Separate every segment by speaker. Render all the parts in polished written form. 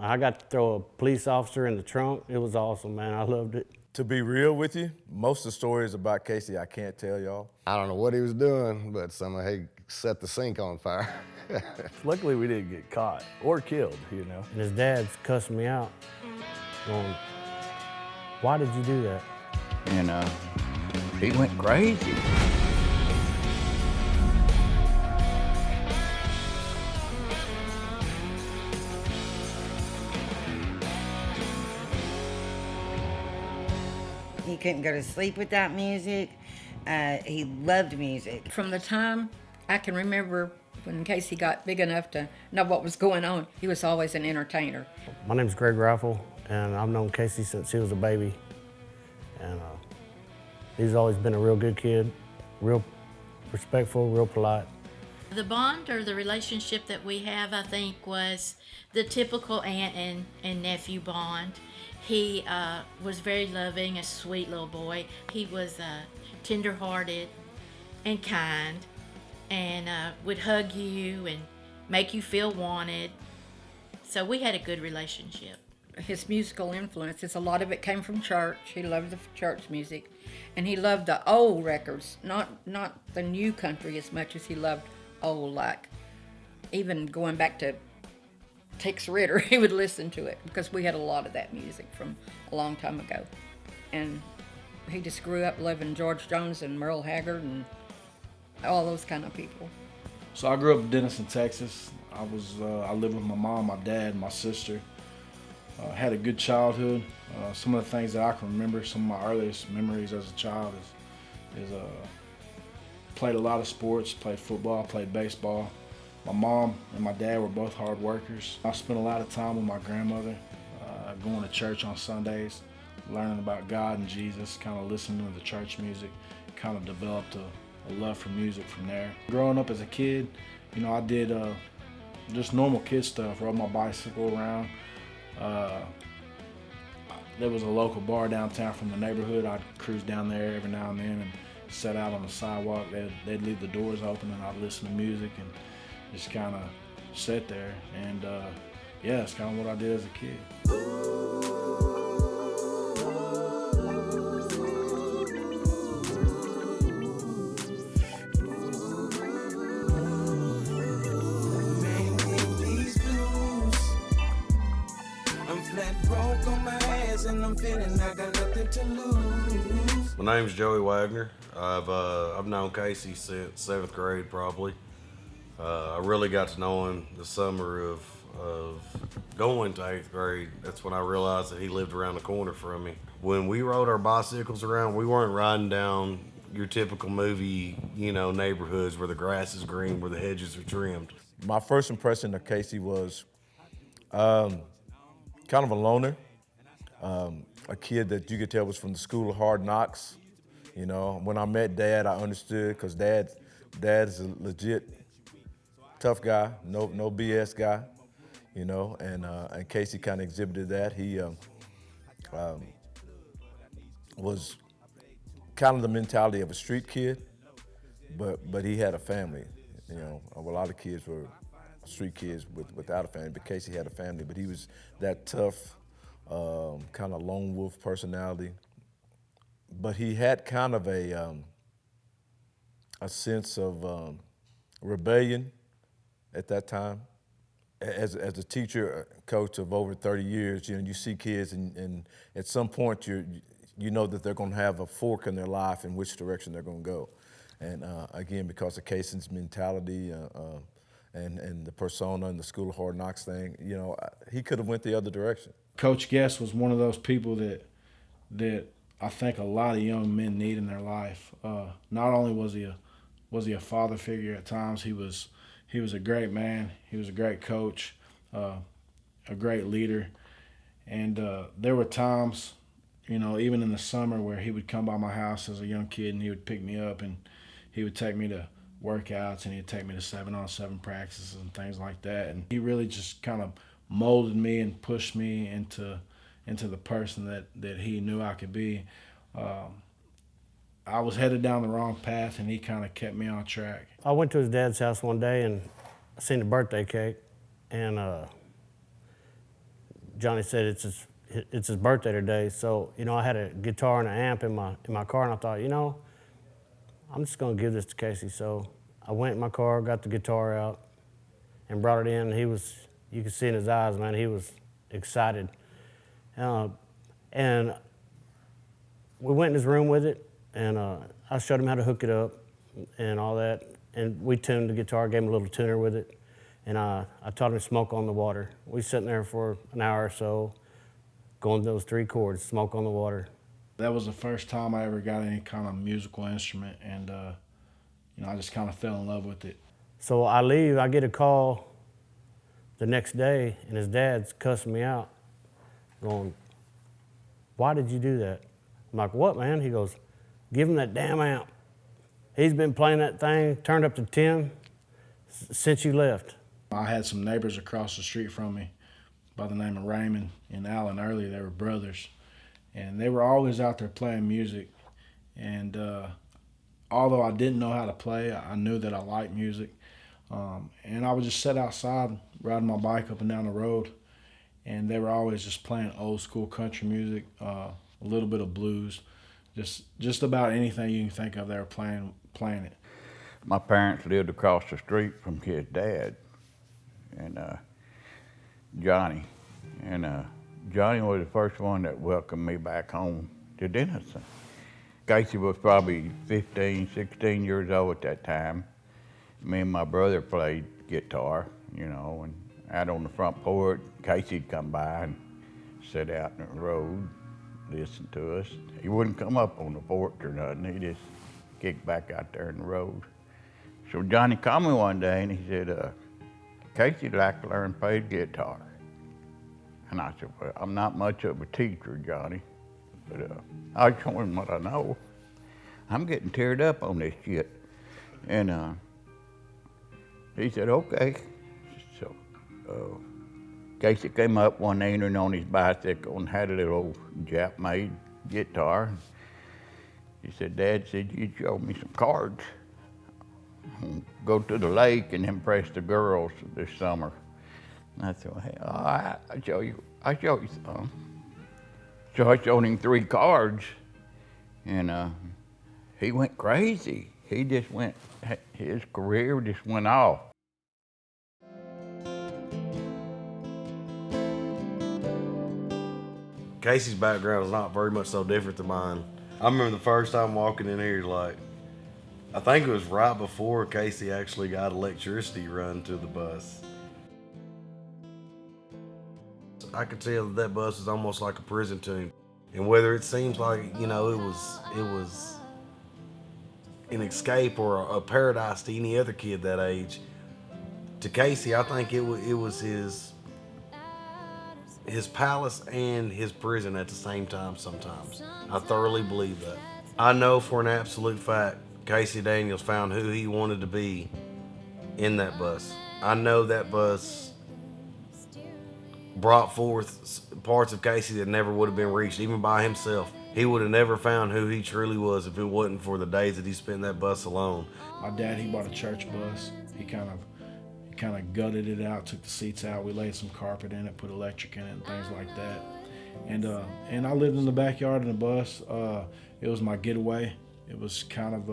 Speaker 1: I got to throw a police officer in the trunk. It was awesome, man. I loved it.
Speaker 2: To be real with you, most of the stories about Casey I can't tell y'all.
Speaker 3: I don't know what he was doing, but somehow he set the sink on fire.
Speaker 4: Luckily, we didn't get caught or killed, you know.
Speaker 1: And his dad's cussing me out, going, "Why did you do that?"
Speaker 5: And he went crazy.
Speaker 6: He couldn't go to sleep without music. He loved music.
Speaker 7: From the time I can remember when Casey got big enough to know what was going on, he was always an entertainer.
Speaker 1: My name's Greg Raffle, and I've known Casey since he was a baby. And he's always been a real good kid, real respectful, real polite.
Speaker 8: The bond or the relationship that we have, I think, was the typical aunt and nephew bond. He was very loving, a sweet little boy. He was tender-hearted and kind, and would hug you and make you feel wanted. So we had a good relationship.
Speaker 7: His musical influences, a lot of it came from church. He loved the church music, and he loved the old records, not the new country as much as he loved old, like even going back to Tex Ritter, he would listen to it because we had a lot of that music from a long time ago. And he just grew up loving George Jones and Merle Haggard and all those kind of people.
Speaker 9: So I grew up in Denison, Texas. I lived with my mom, my dad, my sister. Had a good childhood. Some of the things that I can remember, some of my earliest memories as a child is played a lot of sports, played football, played baseball. My mom and my dad were both hard workers. I spent a lot of time with my grandmother, going to church on Sundays, learning about God and Jesus, kind of listening to the church music, kind of developed a love for music from there. Growing up as a kid, you know, I did just normal kid stuff, rode my bicycle around. There was a local bar downtown from the neighborhood. I'd cruise down there every now and then and sit out on the sidewalk. They'd leave the doors open and I'd listen to music and just kind of sit there. And yeah, it's kind of what I did as a kid.
Speaker 10: My name's Joey Wagner. I've known Casey since 7th grade probably. I really got to know him the summer of going to 8th grade. That's when I realized that he lived around the corner from me. When we rode our bicycles around, we weren't riding down your typical movie, you know, neighborhoods where the grass is green, where the hedges are trimmed.
Speaker 2: My first impression of Casey was kind of a loner, a kid that you could tell was from the school of hard knocks. You know, when I met Dad, I understood because Dad's a legit tough guy, no BS guy, you know, and Casey kind of exhibited that. He was kind of the mentality of a street kid, but he had a family. You know, a lot of kids were street kids without a family, but Casey had a family. But he was that tough, kind of lone wolf personality. But he had kind of a sense of rebellion at that time. As a teacher, coach of over 30 years, you know, you see kids and at some point you know that they're going to have a fork in their life in which direction they're going to go. And again, because of Casey's mentality and the persona and the school of hard knocks thing, you know, he could have went the other direction.
Speaker 9: Coach Guest was one of those people that I think a lot of young men need in their life. Not only was he a father figure at times, he was a great man. He was a great coach, a great leader. And there were times, you know, even in the summer where he would come by my house as a young kid and he would pick me up and he would take me to workouts and he'd take me to 7-on-7 practices and things like that. And he really just kind of molded me and pushed me into the person that he knew I could be. I was headed down the wrong path and he kind of kept me on track.
Speaker 1: I went to his dad's house one day and I seen the birthday cake, and Johnny said it's his birthday today, so you know I had a guitar and an amp in my car, and I thought, you know, I'm just gonna give this to Casey. So I went in my car, got the guitar out, and brought it in. You could see in his eyes, man, he was excited. And we went in his room with it, and I showed him how to hook it up and all that. And we tuned the guitar, gave him a little tuner with it, and I taught him to Smoke on the Water. We sat there for an hour or so, going those 3 chords, Smoke on the Water.
Speaker 9: That was the first time I ever got any kind of musical instrument, and you know, I just kind of fell in love with it.
Speaker 1: So I leave, I get a call the next day, and his dad's cussing me out, going, "Why did you do that?" I'm like, "What, man?" He goes, "Give him that damn amp. He's been playing that thing, turned up to 10 since you left."
Speaker 9: I had some neighbors across the street from me by the name of Romain and Alan early. They were brothers, and they were always out there playing music. And although I didn't know how to play, I knew that I liked music. And I would just sit outside riding my bike up and down the road, and they were always just playing old school country music, a little bit of blues, just about anything you can think of. They were playing it.
Speaker 5: My parents lived across the street from his dad, and Johnny. And Johnny was the first one that welcomed me back home to Denison. Casey was probably 15, 16 years old at that time. Me and my brother played guitar, you know, and out on the front porch, Casey'd come by and sit out in the road, listen to us. He wouldn't come up on the porch or nothing. He just kicked back out there in the road. So Johnny called me one day and he said, "Casey'd like to learn to play guitar." And I said, "Well, I'm not much of a teacher, Johnny, but I'll show him what I know. I'm getting teared up on this shit." And he said, "Okay." So Casey came up one evening on his bicycle and had a little Jap-made guitar. He said, "Dad said you'd show me some chords. Go to the lake and impress the girls this summer." And I said, "Well, hey, all right, I'll show you some." So I showed him 3 chords, and he went crazy. He just went, his career just went off.
Speaker 10: Casey's background is not very much so different than mine. I remember the first time walking in here, like, I think it was right before Casey actually got electricity run to the bus. I could tell that bus was almost like a prison to him. And whether it seems like, you know, it was an escape or a paradise to any other kid that age, to Casey, I think it was his palace and his prison at the same time sometimes. I thoroughly believe that. I know for an absolute fact Casey Daniels found who he wanted to be in that bus. I know that bus brought forth parts of Casey that never would have been reached, even by himself. He would have never found who he truly was if it wasn't for the days that he spent in that bus alone.
Speaker 9: My dad, he bought a church bus. He kind of gutted it out, took the seats out. We laid some carpet in it, put electric in it, and things like that. And I lived in the backyard in the bus. It was my getaway. It was kind of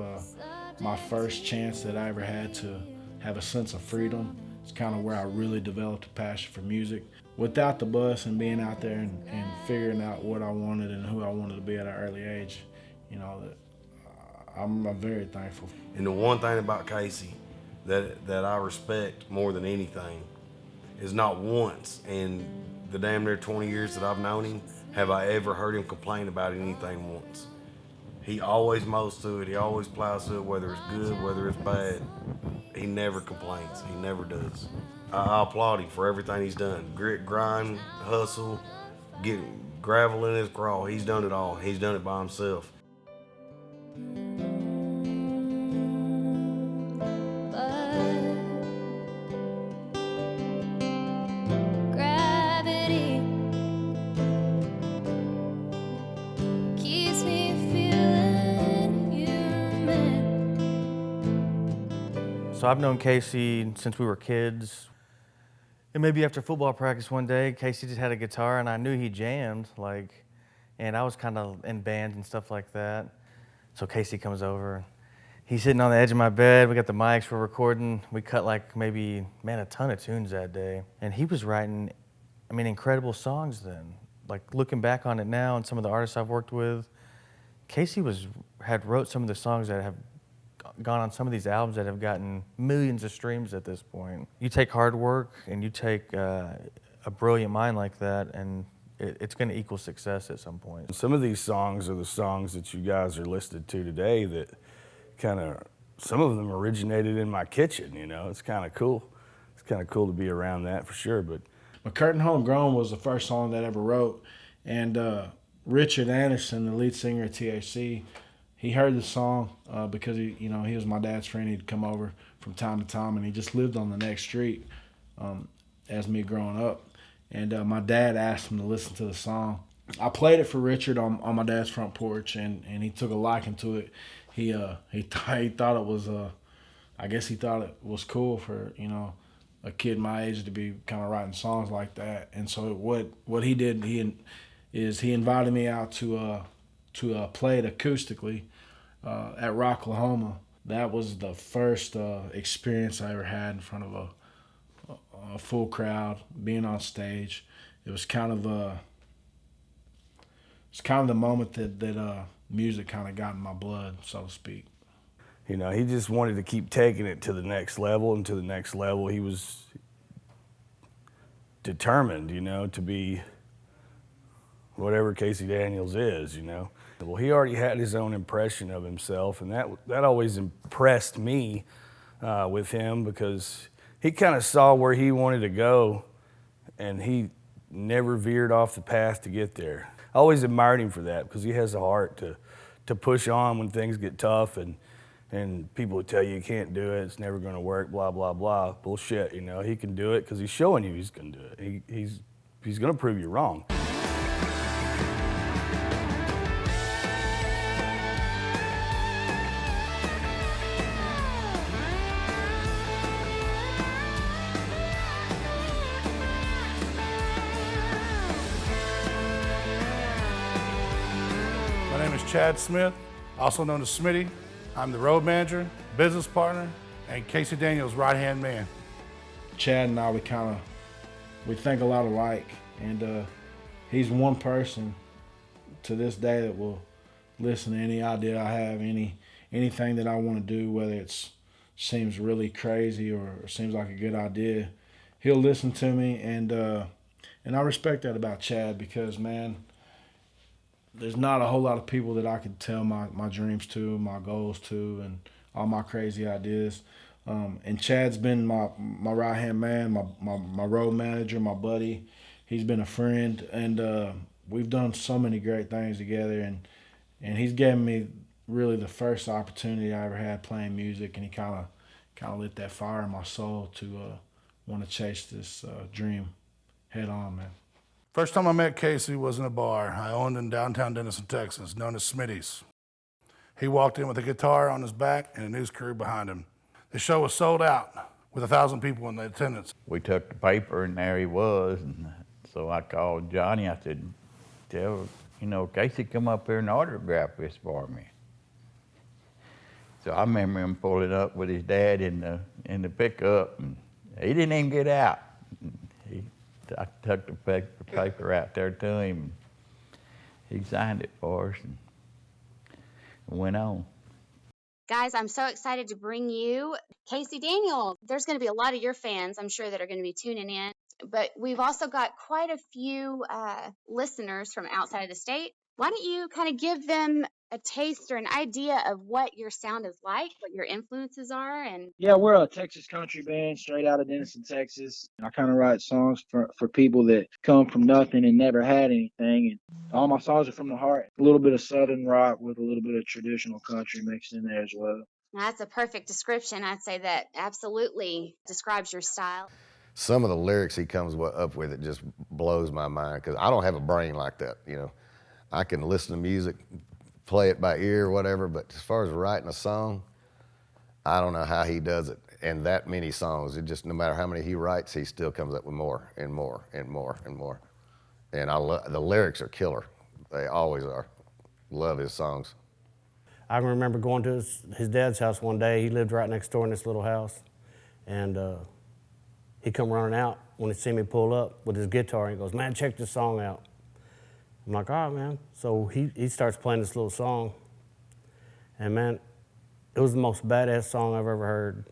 Speaker 9: my first chance that I ever had to have a sense of freedom. It's kind of where I really developed a passion for music. Without the bus and being out there and figuring out what I wanted and who I wanted to be at an early age, you know, I'm very thankful.
Speaker 10: And the one thing about Casey that I respect more than anything is not once in the damn near 20 years that I've known him have I ever heard him complain about anything once. He always mows through it. He always plows through it, whether it's good, whether it's bad. He never complains. He never does. I applaud him for everything he's done. Grit, grind, hustle, get gravel in his crawl. He's done it all. He's done it by himself.
Speaker 11: So I've known Casey since we were kids. And maybe after football practice one day, Casey just had a guitar, and I knew he jammed, and I was kind of in bands and stuff like that. So Casey comes over. He's sitting on the edge of my bed. We got the mics, we're recording. We cut maybe, a ton of tunes that day. And he was writing, incredible songs then. Looking back on it now and some of the artists I've worked with, Casey had wrote some of the songs that have gone on some of these albums that have gotten millions of streams at this point. You take hard work and you take a brilliant mind like that, and it's going to equal success at some point.
Speaker 4: Some of these songs are the songs that you guys are listed to today that some of them originated in my kitchen, It's kind of cool. It's kind of cool to be around that for sure. But
Speaker 9: Curtin Homegrown was the first song that I ever wrote, and Richard Anderson, the lead singer of THC, he heard the song because he was my dad's friend. He'd come over from time to time, and he just lived on the next street as me growing up. And my dad asked him to listen to the song. I played it for Richard on my dad's front porch, and he took a liking to it. He thought it was I guess he thought it was cool for a kid my age to be kind of writing songs like that. And so what he did, he invited me out to play it acoustically at Rocklahoma. That was the first experience I ever had in front of a full crowd, being on stage. It was kind of the moment that music kind of got in my blood, so to speak.
Speaker 4: he just wanted to keep taking it to the next level and to the next level. He was determined, to be whatever Casey Daniels is, Well, he already had his own impression of himself, and that always impressed me with him, because he kind of saw where he wanted to go, and he never veered off the path to get there. I always admired him for that, because he has a heart to push on when things get tough, and people would tell you can't do it, it's never going to work, blah, blah, blah. Bullshit, he can do it because he's showing you he's going to do it. He's going to prove you wrong.
Speaker 12: My name is Chad Smith, also known as Smitty. I'm the road manager, business partner, and Casey Daniels' right-hand man.
Speaker 9: Chad and I, we think a lot alike, and he's one person to this day that will listen to any idea I have, anything that I want to do, whether it seems really crazy or seems like a good idea. He'll listen to me, and I respect that about Chad, because, man, there's not a whole lot of people that I could tell my dreams to, my goals to, and all my crazy ideas. And Chad's been my right-hand man, my road manager, my buddy. He's been a friend, and we've done so many great things together. And he's given me really the first opportunity I ever had playing music, and he kind of lit that fire in my soul to want to chase this dream head on, man.
Speaker 12: First time I met Casey was in a bar I owned in downtown Denison, Texas, known as Smitty's. He walked in with a guitar on his back and a news crew behind him. The show was sold out with 1,000 people in the attendance.
Speaker 5: We took the paper, and there he was. And so I called Johnny. I said, tell, Casey come up here and autograph this for me. So I remember him pulling up with his dad in the pickup, and he didn't even get out. I took the paper out there to him. He signed it for us and went on.
Speaker 13: Guys, I'm so excited to bring you Casey Daniels. There's going to be a lot of your fans, I'm sure, that are going to be tuning in. But we've also got quite a few listeners from outside of the state. Why don't you kind of give them a taste or an idea of what your sound is like, what your influences are? And
Speaker 14: yeah, we're a Texas country band straight out of Denison, Texas. I kind of write songs for people that come from nothing and never had anything. And all my songs are from the heart. A little bit of southern rock with a little bit of traditional country mixed in there as well.
Speaker 13: That's a perfect description. I'd say that absolutely describes your style.
Speaker 3: Some of the lyrics he comes up with, it just blows my mind, because I don't have a brain like that, I can listen to music, play it by ear or whatever, but as far as writing a song, I don't know how he does it. and that many songs. It just, no matter how many he writes, he still comes up with more and more and more and more. And the lyrics are killer. They always are. Love his songs.
Speaker 1: I can remember going to his dad's house one day. He lived right next door in this little house. And he come running out when he see me pull up with his guitar. And he goes, man, check this song out. I'm like, all right, man. So he starts playing this little song. And, man, it was the most badass song I've ever heard.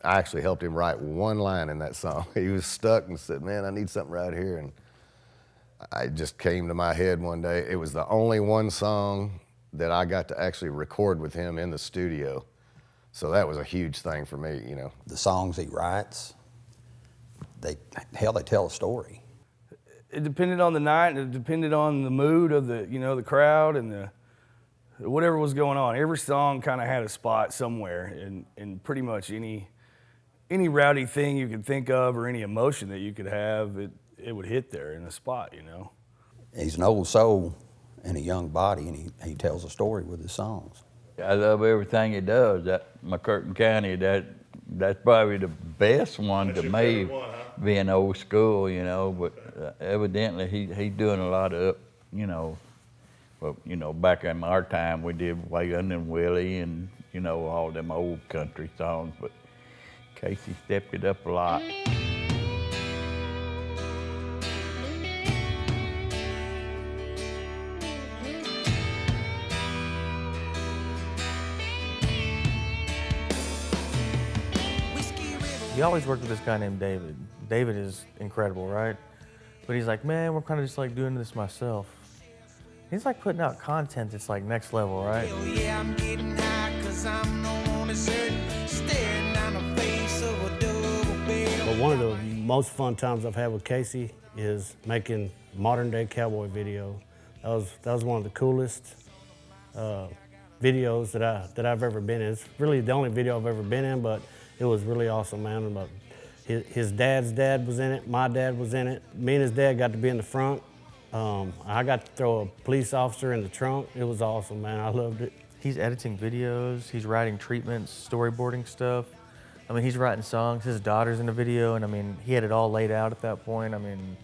Speaker 3: I actually helped him write one line in that song. He was stuck and said, man, I need something right here. And I just came to my head one day. It was the only one song that I got to actually record with him in the studio. So that was a huge thing for me, you know.
Speaker 15: The songs he writes, they tell a story.
Speaker 4: It depended on the night, it depended on the mood of the crowd and whatever was going on. Every song kind of had a spot somewhere, and pretty much any rowdy thing you could think of or any emotion that you could have, it would hit there in a spot, you know.
Speaker 15: He's an old soul in a young body, and he tells a story with his songs.
Speaker 5: I love everything he does. That McCurtain County, that's probably the best one to me, being old school, you know. But evidently he's doing a lot of, back in our time we did Waylon and Willie and all them old country songs. But Casey stepped it up a lot.
Speaker 11: He always worked with this guy named David. David is incredible, right? But he's like, man, we're kind of just like doing this myself. He's like putting out content that's like next level, right?
Speaker 1: Yeah, I'm getting high 'cause I'm no on a shirt, staring down the face of a double bed. But one of the most fun times I've had with Casey is making modern day cowboy video. That was one of the coolest videos that I've ever been in. It's really the only video I've ever been in, but it was really awesome, man. But his dad's dad was in it, my dad was in it. Me and his dad got to be in the front. I got to throw a police officer in the trunk. It was awesome, man. I loved it.
Speaker 11: He's editing videos, he's writing treatments, storyboarding stuff. I mean, he's writing songs. His daughter's in the video, and I mean, he had it all laid out at that point. I mean,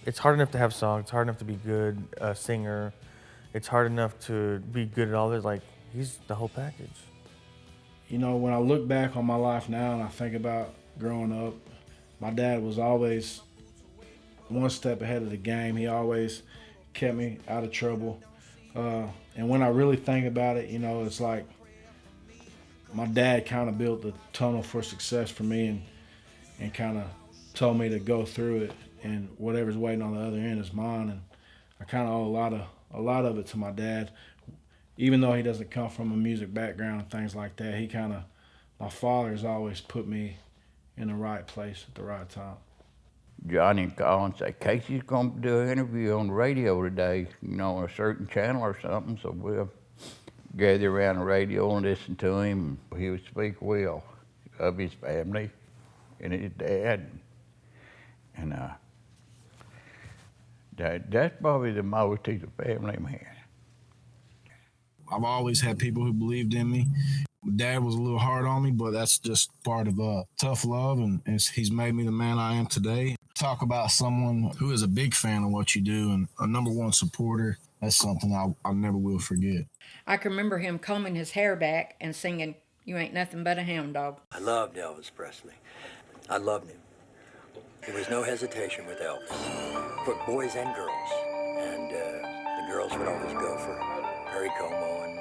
Speaker 11: it's hard enough to have songs. It's hard enough to be good a singer. It's hard enough to be good at all this. Like, he's the whole package.
Speaker 9: You know, when I look back on my life now and I think about growing up, my dad was always one step ahead of the game. He always kept me out of trouble. And when I really think about it, it's like my dad kind of built the tunnel for success for me and kind of told me to go through it, and whatever's waiting on the other end is mine. And I kind of owe a lot of it to my dad. Even though he doesn't come from a music background and things like that, my father's always put me in the right place at the right time.
Speaker 5: Johnny called and said, Casey's going to do an interview on the radio today, on a certain channel or something, so we'll gather around the radio and listen to him. He would speak well of his family and his dad. And that's probably the most he's a family man.
Speaker 9: I've always had people who believed in me. My dad was a little hard on me, but that's just part of tough love, and he's made me the man I am today. Talk about someone who is a big fan of what you do and a #1 supporter. That's something I never will forget.
Speaker 7: I can remember him combing his hair back and singing, "You Ain't Nothing But a Hound Dog."
Speaker 16: I loved Elvis Presley. I loved him. There was no hesitation with Elvis, for boys and girls. And the girls would always go for Perry Como and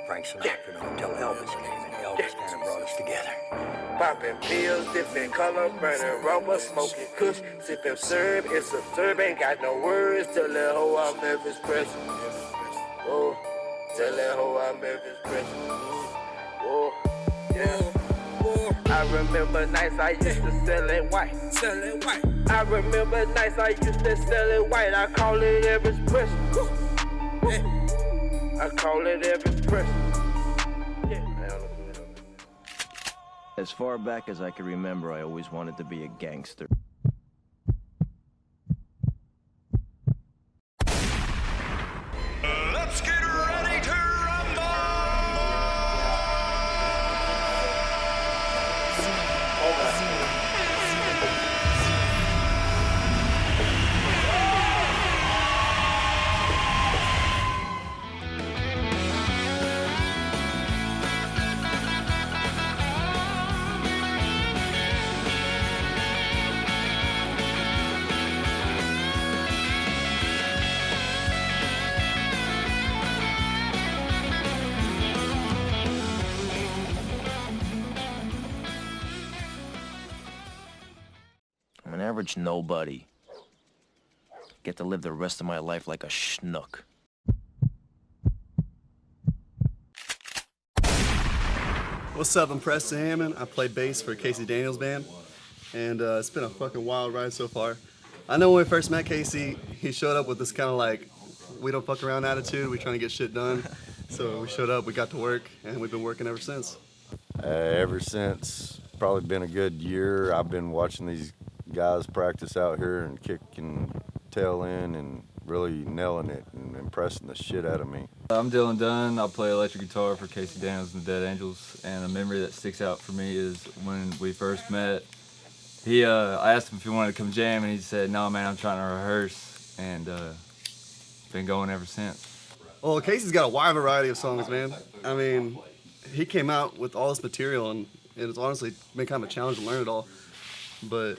Speaker 16: Frank Sinatra until Elvis came, and Elvis kind of brought us together.
Speaker 17: Popping pills, different color, burning rubber, smoking kush, sipping syrup. It's a syrup, ain't got no words. Tell that hoe I'm Elvis Presley. Oh, tell that hoe I'm Elvis Presley. Oh, yeah. I remember nights I used to sell it white. I remember nights I used to sell it white. I call it Elvis Presley. I call it Elvis Presley.
Speaker 18: As far back as I can remember, I always wanted to be a gangster.
Speaker 1: Let's get ready to rumble!
Speaker 18: average nobody. Get to live the rest of my life like a schnook.
Speaker 19: What's up? I'm Preston Hammond. I play bass for Casey Daniels Band, and it's been a fucking wild ride so far. I know when we first met Casey, he showed up with this kind of like, we don't fuck around attitude. We trying to get shit done. So we showed up, we got to work, and we've been working ever since.
Speaker 3: Ever since, probably been a good year. I've been watching these guys practice out here and kick and tail in and really nailing it and impressing the shit out of me.
Speaker 20: I'm Dylan Dunn. I play electric guitar for Casey Daniels and the Dead Angels, and a memory that sticks out for me is when we first met. I asked him if he wanted to come jam, and he said, "No, man, I'm trying to rehearse," and been going ever since.
Speaker 19: Well, Casey's got a wide variety of songs, man. I mean, he came out with all this material, and it's honestly been kind of a challenge to learn it all. But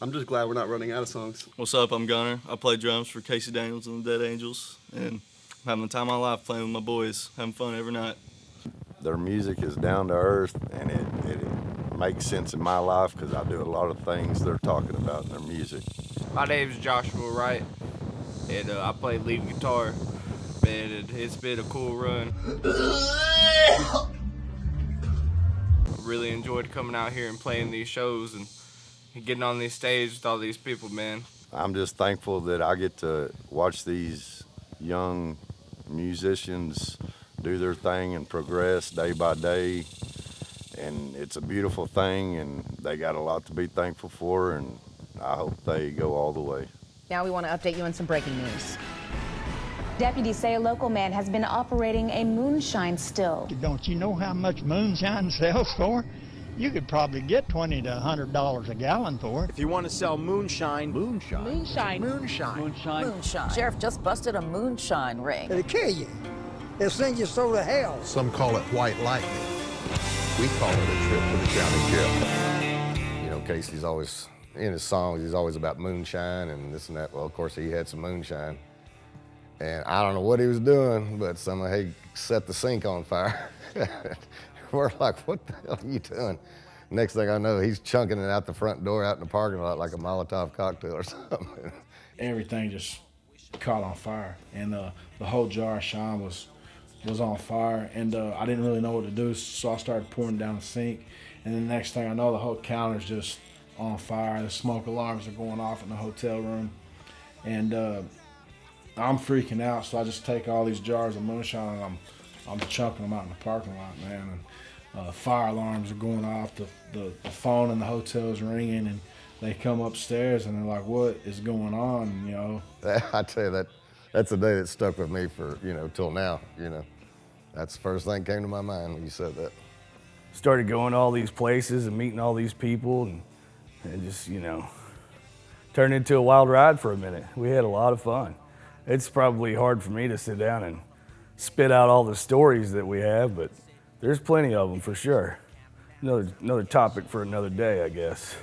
Speaker 19: I'm just glad we're not running out of songs.
Speaker 21: What's up? I'm Gunner. I play drums for Casey Daniels and the Dead Angels, and I'm having the time of my life playing with my boys, having fun every night.
Speaker 3: Their music is down to earth, and it makes sense in my life because I do a lot of things they're talking about in their music.
Speaker 22: My name's Joshua Wright, and I play lead guitar, and it's been a cool run. I really enjoyed coming out here and playing these shows and getting on these stages with all these people, man.
Speaker 3: I'm just thankful that I get to watch these young musicians do their thing and progress day by day. And it's a beautiful thing, and they got a lot to be thankful for, and I hope they go all the way.
Speaker 23: Now we want to update you on some breaking news. Deputies say a local man has been operating a moonshine still.
Speaker 24: Don't you know how much moonshine sells for? You could probably get $20 to $100 a gallon for it.
Speaker 25: If you want to sell moonshine.
Speaker 23: Moonshine.
Speaker 26: Sheriff just busted a moonshine ring.
Speaker 24: It'll kill you. They'll send you so to hell.
Speaker 27: Some call it white lightning. We call it a trip to the county jail.
Speaker 3: You know, Casey's always, in his songs, he's always about moonshine and this and that. Well, of course, he had some moonshine. And I don't know what he was doing, but somehow he set the sink on fire. We're like, what the hell are you doing? Next thing I know, he's chunking it out the front door out in the parking lot like a Molotov cocktail or something.
Speaker 9: Everything just caught on fire, and the whole jar of shine was on fire, and I didn't really know what to do, so I started pouring down the sink, and then the next thing I know, the whole counter's just on fire. The smoke alarms are going off in the hotel room, and I'm freaking out, so I just take all these jars of moonshine and I'm chunking them out in the parking lot, man. And fire alarms are going off. The phone in the hotel is ringing, and they come upstairs and they're like, "What is going on?" You know.
Speaker 3: I tell you that's a day that stuck with me for till now. That's the first thing that came to my mind when you said that.
Speaker 4: Started going to all these places and meeting all these people, and just turned into a wild ride for a minute. We had a lot of fun. It's probably hard for me to sit down and spit out all the stories that we have, but there's plenty of them for sure. Another topic for another day, I guess.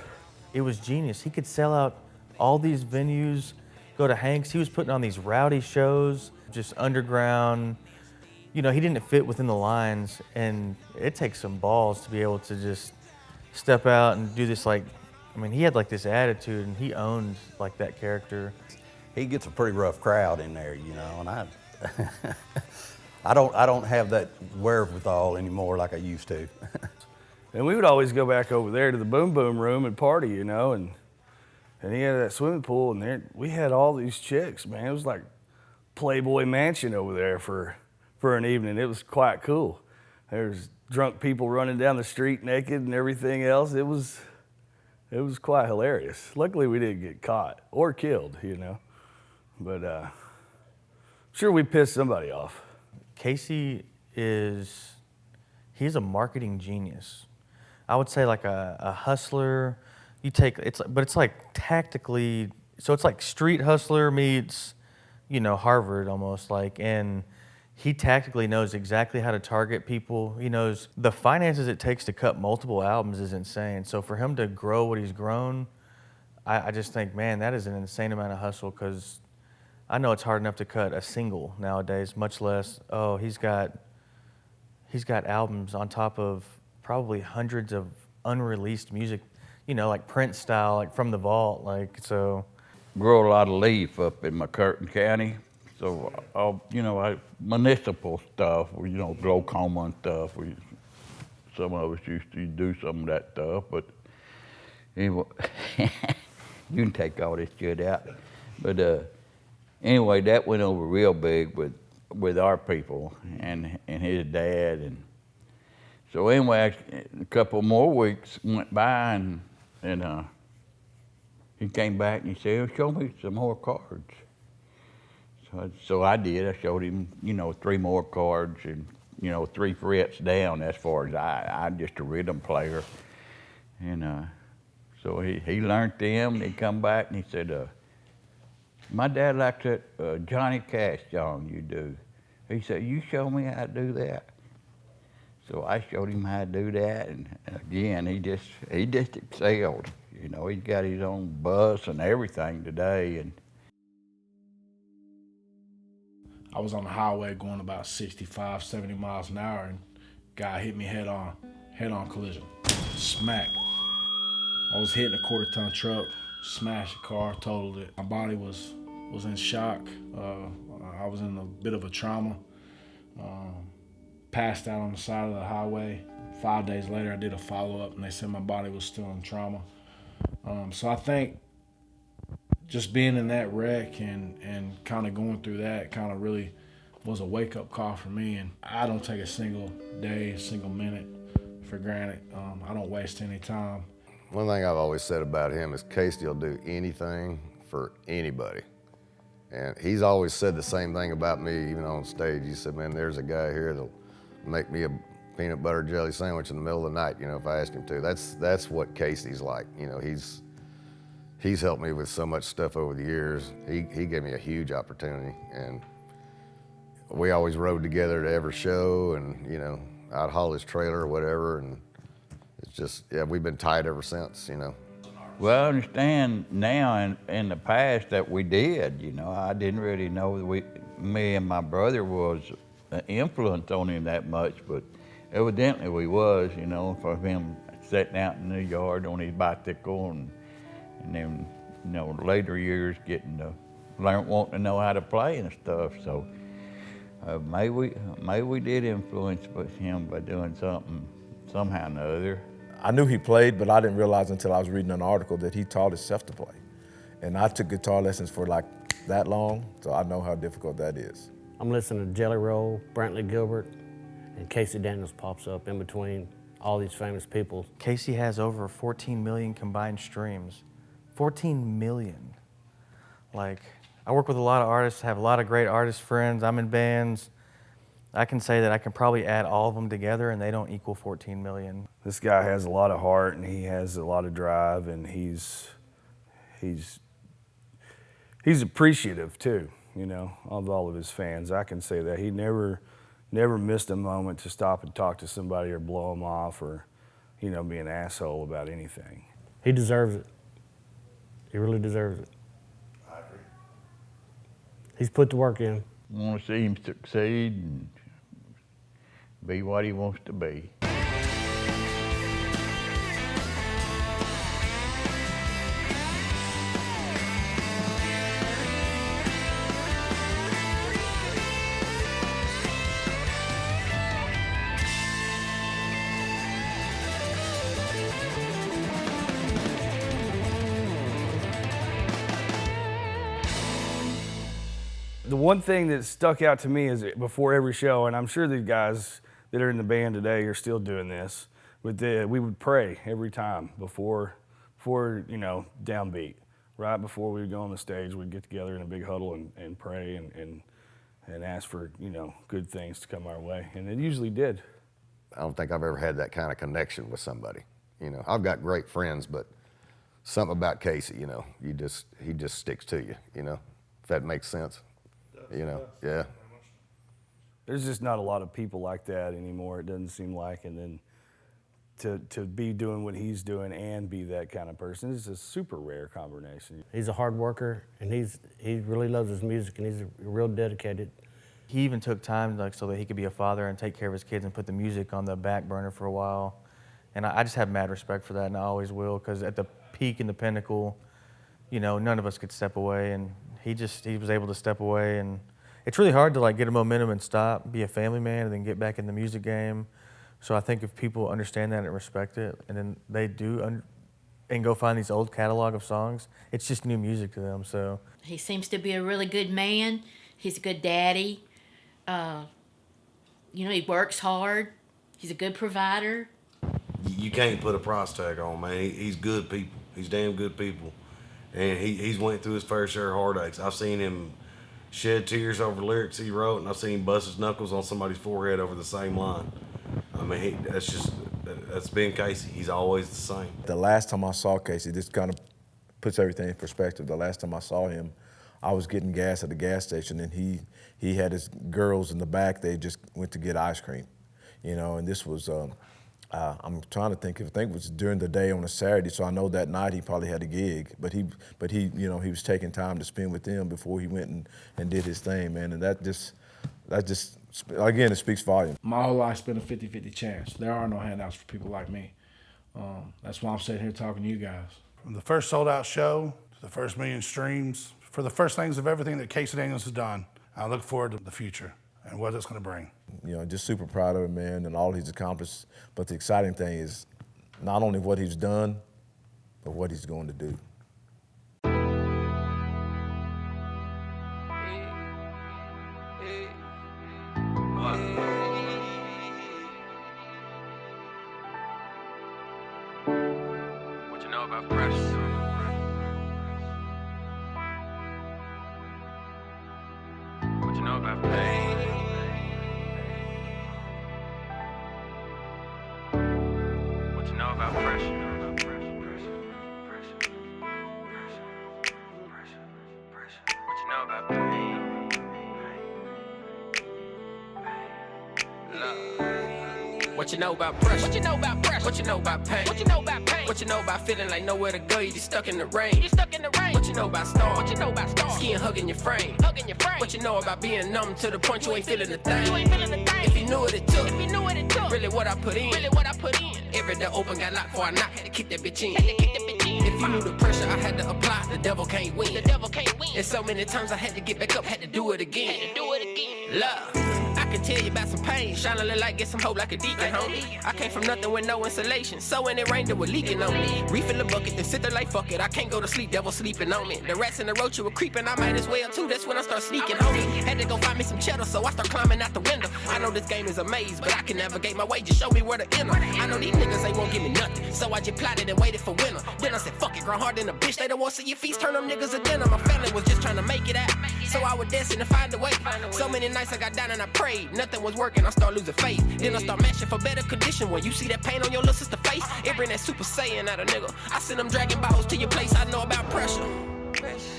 Speaker 11: It was genius. He could sell out all these venues, go to Hanks. He was putting on these rowdy shows, just underground. He didn't fit within the lines, and it takes some balls to be able to just step out and do this. He had this attitude, and he owned that character.
Speaker 15: He gets a pretty rough crowd in there, and I don't have that wherewithal anymore like I used to.
Speaker 4: And we would always go back over there to the Boom Boom Room and party, and he had that swimming pool, and there we had all these chicks, man. It was like Playboy Mansion over there for an evening. It was quite cool. There's drunk people running down the street naked and everything else. It was quite hilarious. Luckily, we didn't get caught or killed, But sure, we pissed somebody off.
Speaker 11: Casey he's a marketing genius. I would say like a hustler. But it's like tactically, so it's like street hustler meets, Harvard almost and he tactically knows exactly how to target people. He knows the finances it takes to cut multiple albums is insane. So for him to grow what he's grown, I just think, man, that is an insane amount of hustle, because I know it's hard enough to cut a single nowadays, much less, he's got albums on top of probably hundreds of unreleased music you know, like Prince style, like from the vault, like, so.
Speaker 5: Grow a lot of leaf up in McCurtain County. So, you know, municipal stuff, you know, glaucoma and stuff. Some of us used to do some of that stuff, but anyway, you can take all this shit out. But anyway, that went over real big with our people and his dad. And so anyway, a couple more weeks went by and he came back and he said, "Show me some more cards." So I did. I showed him, you know, 3 more cards and, you know, 3 frets down as far as I'm just a rhythm player. And so he learned them, and he come back and he said, "My dad likes that Johnny Cash song you do." He said, "You show me how to do that." So I showed him how to do that, and again, he just excelled. You know, he's got his own bus and everything today. And
Speaker 9: I was on the highway going about 65, 70 miles an hour, and guy hit me head on collision, smack. I was hitting a quarter-ton truck, smashed the car, totaled it. My body was in shock. I was in a bit of a trauma. Passed out on the side of the highway. 5 days later, I did a follow-up, and they said my body was still in trauma. So I think just being in that wreck and kind of going through that kind of really was a wake-up call for me. And I don't take a single day, a single minute for granted. I don't waste any time.
Speaker 3: One thing I've always said about him is Casey will do anything for anybody. And he's always said the same thing about me, even on stage. He said, "Man, there's a guy here that'll make me a peanut butter jelly sandwich in the middle of the night, you know, if I ask him to." That's what Casey's like. You know, he's helped me with so much stuff over the years. He gave me a huge opportunity, and we always rode together to every show, and, you know, I'd haul his trailer or whatever, and it's just, yeah, we've been tight ever since, you know.
Speaker 5: well, I understand now in the past that we did, you know. I didn't really know that me and my brother was an influence on him that much, but evidently we was, you know, for him sitting out in the yard on his bicycle and then, you know, later years getting to wanting to know how to play and stuff. So maybe we did influence him by doing something somehow or other.
Speaker 2: I knew he played, but I didn't realize until I was reading an article that he taught himself to play. And I took guitar lessons for like that long, so I know how difficult that is.
Speaker 1: I'm listening to Jelly Roll, Brantley Gilbert, and Casey Daniels pops up in between all these famous people.
Speaker 11: Casey has over 14 million combined streams. 14 million. Like, I work with a lot of artists, have a lot of great artist friends. I'm in bands. I can say that I can probably add all of them together and they don't equal 14 million.
Speaker 4: This guy has a lot of heart and he has a lot of drive, and he's appreciative too, you know, of all of his fans. I can say that. He never missed a moment to stop and talk to somebody or blow them off or, you know, be an asshole about anything.
Speaker 1: He deserves it. He really deserves it.
Speaker 5: I agree.
Speaker 1: He's put the work in.
Speaker 5: I want to see him succeed and be what he wants to be.
Speaker 4: The one thing that stuck out to me is before every show, and I'm sure these guys that are in the band today are still doing this, but we would pray every time before you know, downbeat. Right before we would go on the stage, we'd get together in a big huddle and pray and ask for, you know, good things to come our way, and it usually did.
Speaker 3: I don't think I've ever had that kind of connection with somebody. You know, I've got great friends, but something about Casey, you know, he just sticks to you, you know, if that makes sense. You know, yeah.
Speaker 4: There's just not a lot of people like that anymore, it doesn't seem like, and then to be doing what he's doing and be that kind of person is a super rare combination.
Speaker 1: He's a hard worker, and he really loves his music, and he's real dedicated.
Speaker 11: He even took time, like, so that he could be a father and take care of his kids and put the music on the back burner for a while. And I just have mad respect for that, and I always will, because at the peak and the pinnacle, you know, none of us could step away, and he was able to step away, and it's really hard to like get a momentum and stop, be a family man, and then get back in the music game. So I think if people understand that and respect it, and then they do, and go find these old catalog of songs, it's just new music to them. So
Speaker 7: he seems to be a really good man. He's a good daddy. You know, he works hard. He's a good provider.
Speaker 6: You can't put a price tag on, man. He's good people. He's damn good people. And he's went through his fair share of heartaches. I've seen him shed tears over lyrics he wrote, and I've seen him bust his knuckles on somebody's forehead over the same line. I mean, that's been Casey. He's always the same.
Speaker 2: The last time I saw Casey, this kind of puts everything in perspective. The last time I saw him, I was getting gas at the gas station, and he had his girls in the back. They just went to get ice cream, you know. And this was, I'm trying to think. I think it was during the day on a Saturday, so I know that night he probably had a gig. But he, you know, he was taking time to spend with them before he went and did his thing, man. And that just, again, it speaks volumes.
Speaker 9: My whole life's been a 50-50 chance. There are no handouts for people like me. That's why I'm sitting here talking to you guys.
Speaker 8: From the first sold-out show to the first million streams, for the first things of everything that Casey Daniels has done, I look forward to the future and what it's going to bring.
Speaker 2: You know, just super proud of him, man, and all he's accomplished. But the exciting thing is not only what he's done, but what he's going to do.
Speaker 22: What you know about pressure? What you know about pain? What you know about pressure? What you know about pain? Love. What you know about pressure? What you know about pressure? What you know about pain? What you know about pain? What you know about feeling like nowhere to go? You just stuck in the rain. You stuck in the rain. What you know about storm? What you know about storm? Skin hugging your frame. Hugging your frame. What you know about being numb to the point you ain't feeling the thing? You ain't feeling the thing. If you knew what it took. If you knew what it took. Really what I put in. Really what I put in. Every door open got locked before I knock. Had to kick that bitch in. Had to kick that bitch in. If you knew the pressure I had to apply, the devil can't win. The devil can't win. And so many times I had to get back up, had to do it again. Had to do it again. Love. I can tell you about some pain, shine a little light, get some hope like a deacon, homie. I came from nothing with no insulation, so when it rained, it was leaking on me. Refill the bucket, then sit there like fuck it. I can't go to sleep, devil sleeping on me. The rats and the roaches were creeping, I might as well too. That's when I start sneaking, homie. Had to go find me some cheddar, so I start climbing out the window. I know this game is a maze, but I can navigate my way. Just show me where to enter. I know these niggas ain't won't give me nothing, so I just plotted and waited for winter. Then I said, fuck it, grown hard than a bitch. They don't want to see your feast, turn them niggas to dinner. My family was just trying to make it out, so I would dance and find a way. So many nights I got down and I prayed, nothing was working. I start losing faith. Then I start mashing for better condition. When you see that pain on your little sister face, it bring that Super Saiyan out a nigga. I send them Dragon Balls to your place. I know about pressure,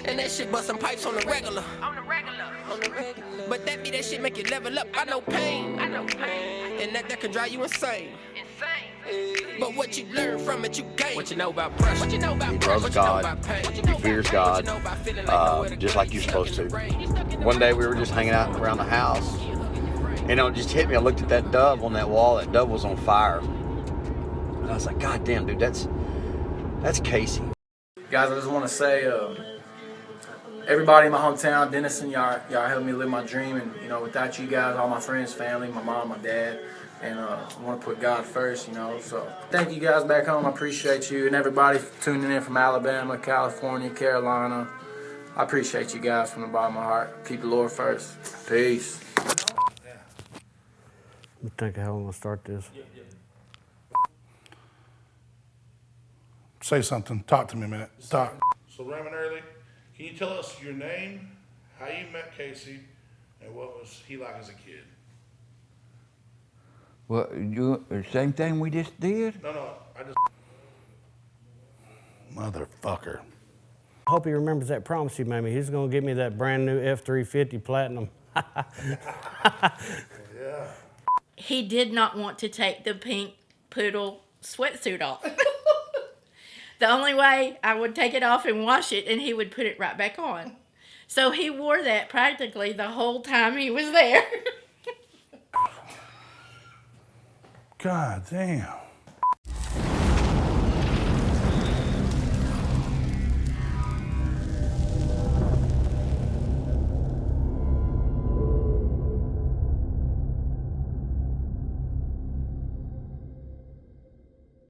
Speaker 22: and that shit bustin' pipes on the regular. On the regular. But that be that shit make you level up. I know pain. And that can drive you insane. But what you learn from it, you gain. What you know about pressure? What you know about pressure?
Speaker 10: He loves God. He fears God, just like you're supposed to. One day we were just hanging out around the house, and it just hit me. I looked at that dove on that wall. That dove was on fire. And I was like, God damn, dude, that's Casey.
Speaker 12: Guys, I just want to say, everybody in my hometown, Denison, y'all helped me live my dream. And, you know, without you guys, all my friends, family, my mom, my dad, and I want to put God first, you know. So thank you guys back home. I appreciate you. And everybody tuning in from Alabama, California, Carolina. I appreciate you guys from the bottom of my heart. Keep the Lord first. Peace.
Speaker 1: Let me think how I'm going to start this.
Speaker 8: Say something. Talk to me a minute. Talk. So, Romain Early, can you tell us your name, how you met Casey, and what was he like as a kid?
Speaker 5: Well, the same thing we just did?
Speaker 8: No, I just... Motherfucker.
Speaker 1: I hope he remembers that promise he made me. He's going to give me that brand new F-350 Platinum.
Speaker 8: Yeah.
Speaker 7: He did not want to take the pink poodle sweatsuit off. The only way I would take it off and wash it, and he would put it right back on. So he wore that practically the whole time he was there.
Speaker 8: God damn.